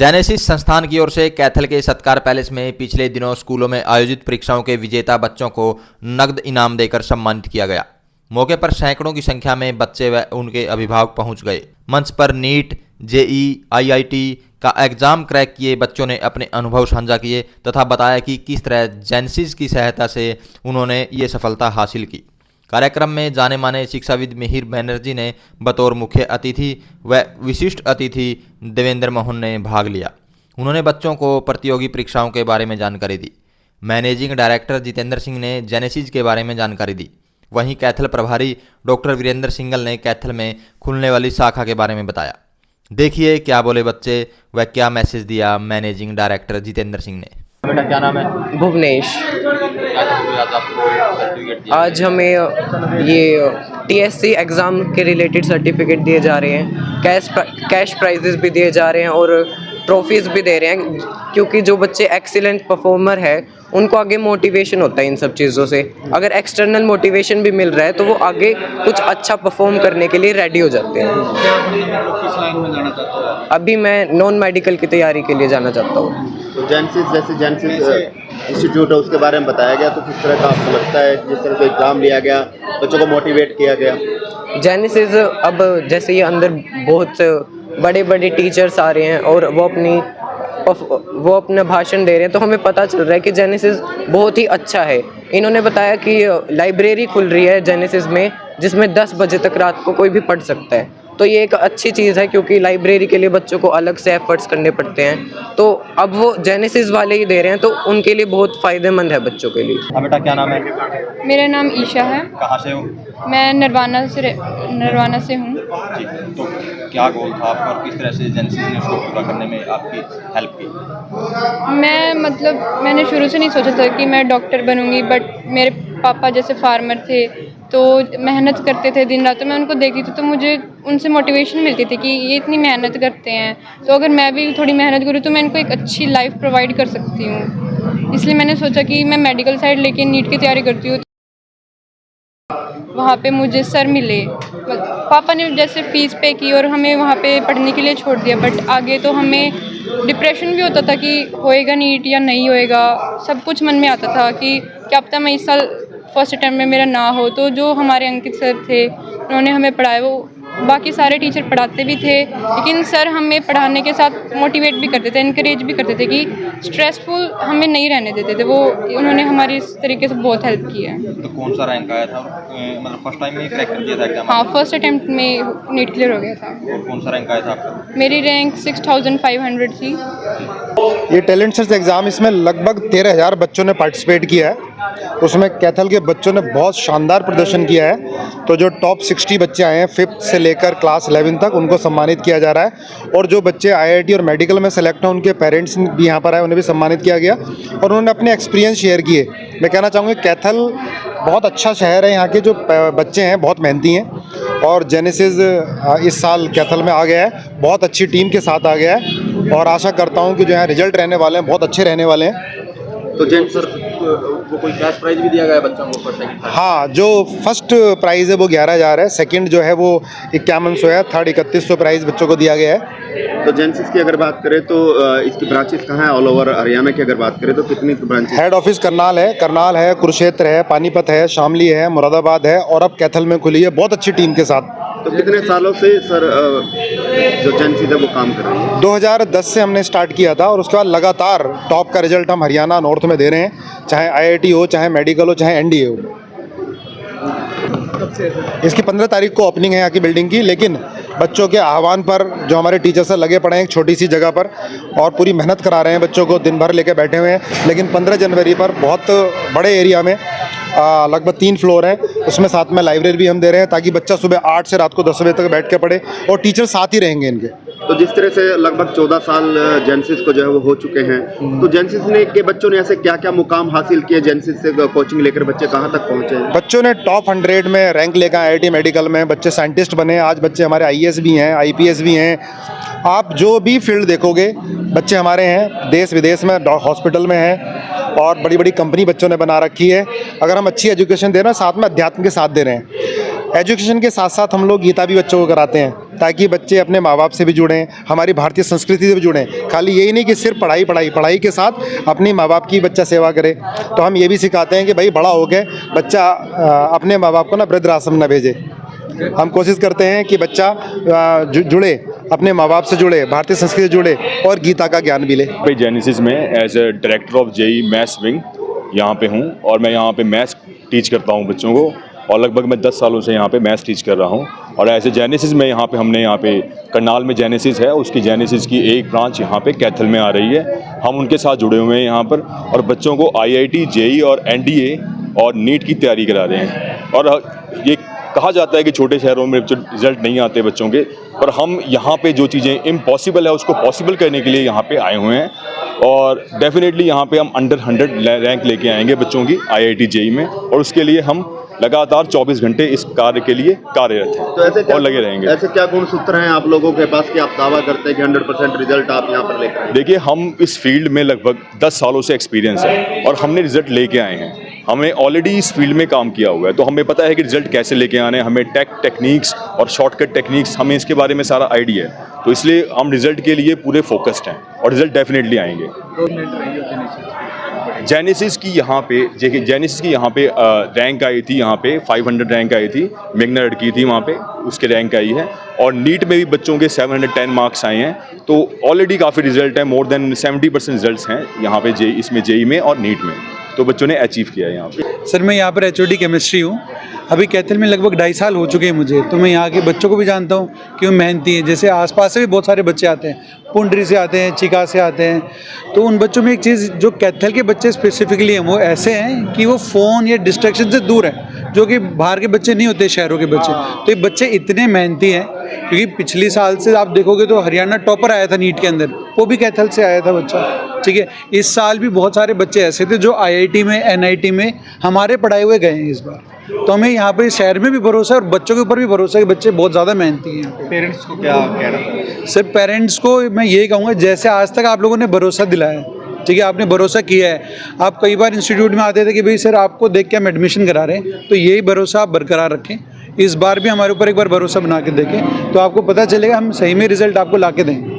Genesis संस्थान की ओर से कैथल के सत्कार पैलेस में पिछले दिनों स्कूलों में आयोजित परीक्षाओं के विजेता बच्चों को नकद इनाम देकर सम्मानित किया गया। मौके पर सैकड़ों की संख्या में बच्चे व उनके अभिभावक पहुंच गए। मंच पर नीट, जेई, आईआईटी का एग्जाम क्रैक किए बच्चों ने अपने अनुभव साझा किए तथा बताया कि किस तरह जेनेसिस की सहायता से उन्होंने ये सफलता हासिल की। कार्यक्रम में जाने माने शिक्षाविद मिहिर बनर्जी ने बतौर मुख्य अतिथि व विशिष्ट अतिथि देवेंद्र मोहन ने भाग लिया। उन्होंने बच्चों को प्रतियोगी परीक्षाओं के बारे में जानकारी दी। मैनेजिंग डायरेक्टर जितेंद्र सिंह ने जेनेसिस के बारे में जानकारी दी। वहीं कैथल प्रभारी डॉक्टर वीरेंद्र सिंगल ने कैथल में खुलने वाली शाखा के बारे में बताया। देखिए क्या बोले बच्चे व क्या मैसेज दिया मैनेजिंग डायरेक्टर जितेंद्र सिंह ने। बेटा क्या नाम है? भुवनेश। आज हमें ये टीएससी एग्ज़ाम के रिलेटेड सर्टिफिकेट दिए जा रहे हैं, कैश प्राइजेस भी दिए जा रहे हैं और ट्रॉफीज़ भी दे रहे हैं, क्योंकि जो बच्चे एक्सीलेंट परफॉर्मर है उनको आगे मोटिवेशन होता है इन सब चीज़ों से। अगर एक्सटर्नल मोटिवेशन भी मिल रहा है तो वो आगे कुछ अच्छा परफॉर्म करने के लिए रेडी हो जाते हैं। किस लाइन में जाना चाहते हो? अभी मैं नॉन मेडिकल की तैयारी के लिए जाना चाहता हूँ। तो जेनेसिस इंस्टीट्यूट है, उसके बारे में बताया गया, तो किस तरह का आपको लगता है जिस तरह से एग्ज़ाम लिया गया, बच्चों को मोटिवेट किया गया? जेनेसिस अब जैसे ये अंदर बहुत बड़े बड़े टीचर्स आ रहे हैं और वो अपना भाषण दे रहे हैं, तो हमें पता चल रहा है कि जेनेसिस बहुत ही अच्छा है। इन्होंने बताया कि लाइब्रेरी खुल रही है जेनेसिस में, जिसमें 10 बजे तक रात को कोई भी पढ़ सकता है। तो ये एक अच्छी चीज़ है, क्योंकि लाइब्रेरी के लिए बच्चों को अलग से एफर्ट्स करने पड़ते हैं, तो अब वो जेनेसिस वाले ही दे रहे हैं, तो उनके लिए बहुत फ़ायदेमंद है बच्चों के लिए। हाँ बेटा क्या नाम है? मेरा नाम ईशा है। कहाँ से हो? मैं नरवाना से हूँ। जी, तो क्या गोल था आपका और किस तरह से जेनेसिस ने उसको पूरा करने में आपकी हेल्प की? मैंने शुरू से नहीं सोचा था कि मैं डॉक्टर बनूंगी, बट मेरे पापा जैसे फार्मर थे तो मेहनत करते थे दिन रात, तो मैं उनको देखती थी तो मुझे उनसे मोटिवेशन मिलती थी कि ये इतनी मेहनत करते हैं, तो अगर मैं भी थोड़ी मेहनत करूँ तो मैं इनको एक अच्छी लाइफ प्रोवाइड कर सकती हूँ। इसलिए मैंने सोचा कि मैं मेडिकल साइड लेके नीट की तैयारी करती हूँ। वहाँ पे मुझे सर मिले, पापा ने जैसे फ़ीस पे की और हमें वहाँ पे पढ़ने के लिए छोड़ दिया, बट आगे तो हमें डिप्रेशन भी होता था कि होएगा नीट या नहीं होएगा। सब कुछ मन में आता था कि क्या पता मैं इस साल फर्स्ट अटैम्प्ट में मेरा ना हो। तो जो हमारे अंकित सर थे उन्होंने हमें पढ़ाया, वो बाकी सारे टीचर पढ़ाते भी थे, लेकिन सर हमें पढ़ाने के साथ मोटिवेट भी करते थे, इनकरेज भी करते थे कि स्ट्रेसफुल हमें नहीं रहने देते थे। वो उन्होंने हमारी इस तरीके से बहुत हेल्प की है। तो कौन सा रैंक आया था? मतलब फर्स्ट टाइम में क्रैक कर दिया था एग्जाम? हाँ, फर्स्ट अटैम्प्ट में नीट क्लियर हो गया था। और कौन सा रैंक आया था आपका? मेरी रैंक 6500 थी। ये टैलेंट सर्च एग्ज़ाम, इसमें लगभग 13,000 बच्चों ने पार्टिसिपेट किया है। उसमें कैथल के बच्चों ने बहुत शानदार प्रदर्शन किया है। तो जो टॉप 60 बच्चे आए हैं 5th से लेकर क्लास 11 तक, उनको सम्मानित किया जा रहा है। और जो बच्चे आईआईटी और मेडिकल में सेलेक्ट हैं उनके पेरेंट्स भी यहाँ पर आए, उन्हें भी सम्मानित किया गया और उन्होंने अपने एक्सपीरियंस शेयर किए। मैं कहना चाहूँगा कैथल बहुत अच्छा शहर है, यहाँ के जो बच्चे हैं बहुत मेहनती हैं और जेनेसिस इस साल कैथल में आ गया है, बहुत अच्छी टीम के साथ आ गया है और आशा करता हूँ कि जो यहाँ रिजल्ट रहने वाले हैं बहुत अच्छे रहने वाले हैं। तो जेनेसिस को कोई कैश प्राइज भी दिया गया है बच्चों को? हाँ, जो फर्स्ट प्राइज़ है वो 11,000 है, सेकंड जो है वो 5100 है, थर्ड 3100 प्राइज़ बच्चों को दिया गया है। तो जेनेसिस की अगर बात करें तो इसकी ब्रांचेस कहाँ है? ऑल ओवर हरियाणा की अगर बात करें तो कितनी ब्रांचेस? हेड ऑफिस करनाल है, कुरुक्षेत्र है, पानीपत है, शामली है, मुरादाबाद है और अब कैथल में खुली है, बहुत अच्छी टीम के साथ। तो कितने सालों से सर जो जेनेसिस है वो काम कर रही है? 2010 से हमने स्टार्ट किया था और उसके बाद लगातार टॉप का रिजल्ट हम हरियाणा नॉर्थ में दे रहे हैं, चाहे आईआईटी हो, चाहे मेडिकल हो, चाहे एनडीए हो। इसकी 15 तारीख को ओपनिंग है यहाँ की बिल्डिंग की, लेकिन बच्चों के आह्वान पर जो हमारे टीचर्स लगे पड़े हैं एक छोटी सी जगह पर और पूरी मेहनत करा रहे हैं, बच्चों को दिन भर लेके बैठे हुए हैं। लेकिन 15 जनवरी पर बहुत बड़े एरिया में लगभग 3 फ्लोर है, उसमें साथ में लाइब्रेरी भी हम दे रहे हैं ताकि बच्चा सुबह 8 से रात को 10 बजे तक बैठ के पढ़े और टीचर साथ ही रहेंगे इनके। तो जिस तरह से लगभग 14 साल जेनेसिस को जो है वो हो चुके हैं, तो जेनेसिस ने के बच्चों ने ऐसे क्या क्या मुकाम हासिल किए? जेनेसिस से कोचिंग लेकर बच्चे कहाँ तक पहुँचे? बच्चों ने टॉप 100 में रैंक लेकर आईआईटी मेडिकल में बच्चे साइंटिस्ट बने। आज बच्चे हमारे आईएएस भी हैं, आईपीएस भी हैं। आप जो भी फील्ड देखोगे बच्चे हमारे हैं, देश विदेश में हॉस्पिटल में हैं और बड़ी बड़ी कंपनी बच्चों ने बना रखी है। अगर हम अच्छी एजुकेशन दे रहे हैं, साथ में अध्यात्म के साथ दे रहे हैं। एजुकेशन के साथ साथ हम लोग गीता भी बच्चों को कराते हैं ताकि बच्चे अपने माँ बाप से भी जुड़ें, हमारी भारतीय संस्कृति से भी जुड़ें। खाली यही नहीं कि सिर्फ पढ़ाई के साथ अपनी माँ बाप की बच्चा सेवा करे। तो हम ये भी सिखाते हैं कि भाई बड़ा हो गए बच्चा अपने माँ बाप को ना वृद्धाश्रम न भेजे। हम कोशिश करते हैं कि बच्चा जुड़े, अपने माँ बाप से जुड़े, भारतीय संस्कृति से जुड़े और गीता का ज्ञान भी ले। मैं जेनेसिस में as a director of JEE maths wing यहाँ पे हूँ और मैं यहाँ पे मैथ्स टीच करता हूँ बच्चों को और लगभग मैं 10 सालों से यहाँ पे मैथ्स टीच कर रहा हूँ। और ऐसे जेनेसिस में हमने यहाँ पे करनाल में जेनेसिस है, उसकी जेनेसिस की एक ब्रांच यहाँ पे कैथल में आ रही है। हम उनके साथ जुड़े हुए हैं यहाँ पर और बच्चों को IIT जेई और NDA और नीट की तैयारी करा रहे हैं। और ये कहा जाता है कि छोटे शहरों में रिजल्ट नहीं आते बच्चों के, पर हम यहाँ पे जो चीज़ें इम्पॉसिबल है उसको पॉसिबल करने के लिए यहाँ पे आए हुए हैं और डेफिनेटली यहाँ पे हम अंडर 100 रैंक लेके आएंगे बच्चों की IIT जेई में और उसके लिए हम लगातार 24 घंटे इस कार्य के लिए कार्यरत हैं तो ऐसे और लगे रहेंगे। ऐसे क्या गुण सूत्र हैं आप लोगों के पास कि आप दावा करते हैं कि 100% रिजल्ट आप यहाँ पर लेकर आए? देखिए, हम इस फील्ड में लगभग 10 सालों से एक्सपीरियंस है और हमने रिजल्ट लेके आए हैं। हमने ऑलरेडी इस फील्ड में काम किया हुआ है तो हमें पता है कि रिजल्ट कैसे लेके आने हैं। हमें टेक्निक्स और शॉर्टकट टेक्निक्स, हमें इसके बारे में सारा आइडिया है। तो इसलिए हम रिजल्ट के लिए पूरे फोकस्ड हैं और रिजल्ट डेफिनेटली आएंगे। जेनेसिस की यहाँ पे रैंक आई थी, यहाँ पे 500 रैंक आई थी। मेघना लड़की थी वहाँ पे, उसके रैंक आई है। और नीट में भी बच्चों के 710 मार्क्स आए हैं। तो ऑलरेडी काफ़ी रिजल्ट है, मोर देन 70% रिजल्ट्स हैं यहाँ पे जेई में और नीट में। तो बच्चों ने अचीव किया है यहाँ पे। सर मैं यहाँ पर HOD केमिस्ट्री हूँ। अभी कैथल में लगभग 2.5 साल हो चुके हैं मुझे, तो मैं यहाँ के बच्चों को भी जानता हूँ कि वो मेहनती हैं। जैसे आसपास से भी बहुत सारे बच्चे आते हैं, पुंडरी से आते हैं, चिका से आते हैं। तो उन बच्चों में एक चीज़ जो कैथल के बच्चे स्पेसिफिकली हैं वो ऐसे हैं कि वो फ़ोन या डिस्ट्रैक्शन से दूर हैं, जो कि बाहर के बच्चे नहीं होते, शहरों के बच्चे। तो ये बच्चे इतने मेहनती हैं क्योंकि पिछले साल से आप देखोगे तो हरियाणा टॉपर आया था नीट के अंदर, वो भी कैथल से आया था बच्चा। ठीक है, इस साल भी बहुत सारे बच्चे ऐसे थे जो IIT में NIT में हमारे पढ़ाए हुए गए हैं इस बार। तो हमें यहाँ पे शहर में भी भरोसा है और बच्चों के ऊपर भी भरोसा है कि बच्चे बहुत ज़्यादा मेहनती हैं। यहाँ पे पेरेंट्स को क्या कहना है? सर पेरेंट्स को मैं यही कहूँगा, जैसे आज तक आप लोगों ने भरोसा दिलाया, ठीक है, आपने भरोसा किया है। आप कई बार इंस्टीट्यूट में आते थे कि भाई सर आपको देख के हम एडमिशन करा रहे हैं, तो यही भरोसा आप बरकरार रखें। इस बार भी हमारे ऊपर एक बार भरोसा बना के देखें तो आपको पता चलेगा हम सही में रिजल्ट आपको ला के देंगे।